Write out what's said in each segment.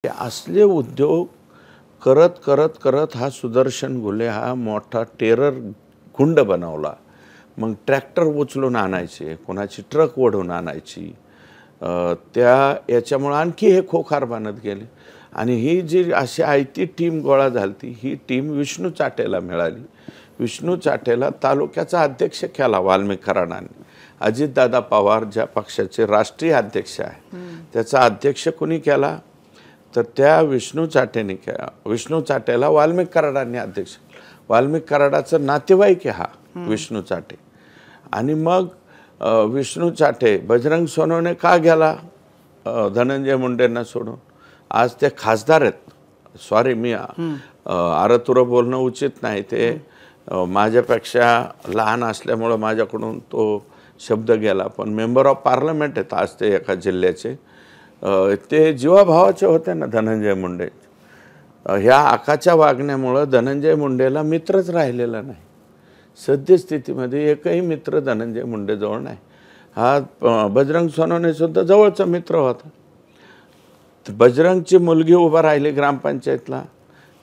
हे असले उद्योग करत करत करत हा सुदर्शन घुले हा मोठा टेरर गुंड बनवला। मग ट्रॅक्टर उचलून आणायचे, कोणाची ट्रक ओढून आणायची, याच्यामुळे आणखी हे खोखार बनत गेले। आणि ही जी अशी आयती टीम गोळा झाली, ही टीम विष्णू चाटेला मिळाली। विष्णू चाटेला तालुक्याचा अध्यक्ष केला वाल्मिक कराडांनी। अजितदादा पवार ज्या पक्षाचे राष्ट्रीय अध्यक्ष आहे, त्याचा अध्यक्ष कोणी केला तर त्या विष्णू चाटेने केला। विष्णू चाटेला वाल्मिक कराडांनी अध्यक्ष, वाल्मिक कराडाचं नातेवाईक हा विष्णू चाटे। आणि मग विष्णू चाटे बजरंग सोनवणे का गेला धनंजय मुंडेंना सोडून? आज ते खासदार आहेत। सॉरी, मी आरतुर बोलणं उचित नाही, ते माझ्यापेक्षा लहान असल्यामुळे माझ्याकडून तो शब्द गेला, पण मेंबर ऑफ पार्लमेंट आहेत आज ते एका जिल्ह्याचे। ते जीवाभावाचे होते ना धनंजय मुंडे। ह्या आकाच्या वागण्यामुळे धनंजय मुंडेला मित्रच राहिलेला नाही। सद्यस्थितीमध्ये एकही मित्र धनंजय मुंडे जवळ नाही। हा बजरंग सोनवणे सुद्धा जवळचा मित्र होता। बजरंगची मुलगी उभा राहिली ग्रामपंचायतला,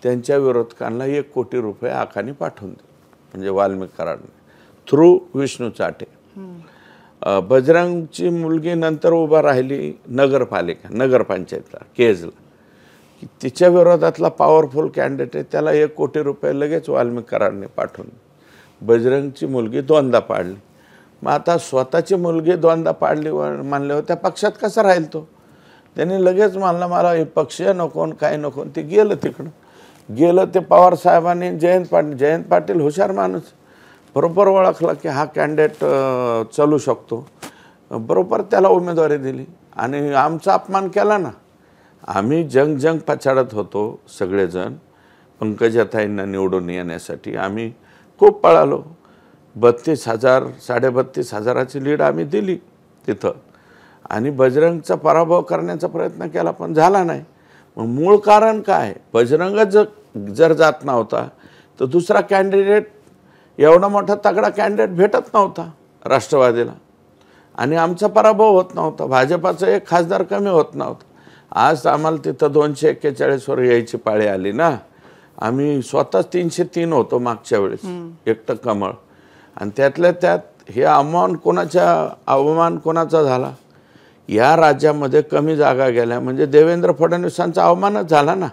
त्यांच्या विरोधकांना 1 कोटी रुपये आखाने पाठवून दिले, म्हणजे वाल्मिक कराडाने थ्रू विष्णू चाटे। बजरंगची मुलगी नंतर उभा राहिली नगरपंचायतला केजला, तिच्या विरोधातला पॉवरफुल कॅन्डिडेट, त्याला 1 कोटी रुपये लगेच वाल्मिक कराडने पाठवून। बजरंगची मुलगी 2दा पाडली। मग आता स्वतःची मुलगी 2दा पाडली म्हणल्यावर त्या पक्षात कसा राहील तो? त्यांनी लगेच म्हणलं मला हे पक्ष नको, काय नको, ते गेलं तिकडं। गेलं ते पवार साहेबांनी जयंत पाटील हुशार माणूस, बरोबर ओळखला की हा कॅन्डिडेट चालू शकतो, बरोबर त्याला उमेदवारी दिली। आणि आमचा अपमान केला ना, आम्ही जंग पछाडत होतो सगळेजण पंकजाताईंना निवडून येण्यासाठी। आम्ही खूप पळालो, 32,000 32,500ची लीड आम्ही दिली तिथं, आणि बजरंगचा पराभव करण्याचा प्रयत्न केला पण झाला नाही। मग मूळ कारण काय? बजरंगच जर जात नव्हता तर दुसरा कॅन्डिडेट, एवढा मोठा तगडा कॅन्डिडेट भेटत नव्हता राष्ट्रवादीला, आणि आमचा पराभव होत नव्हता, भाजपाचा एक खासदार कमी होत नव्हता। आज आम्हाला तिथं 241 वर यायची पाळी आली ना। आम्ही स्वतःच 303 होतो मागच्या वेळेस, एकटं कमळ। आणि त्यातल्या त्यात हे अवमान कोणाचा झाला? या राज्यामध्ये कमी जागा गेल्या म्हणजे देवेंद्र फडणवीसांचा अवमानच झाला ना।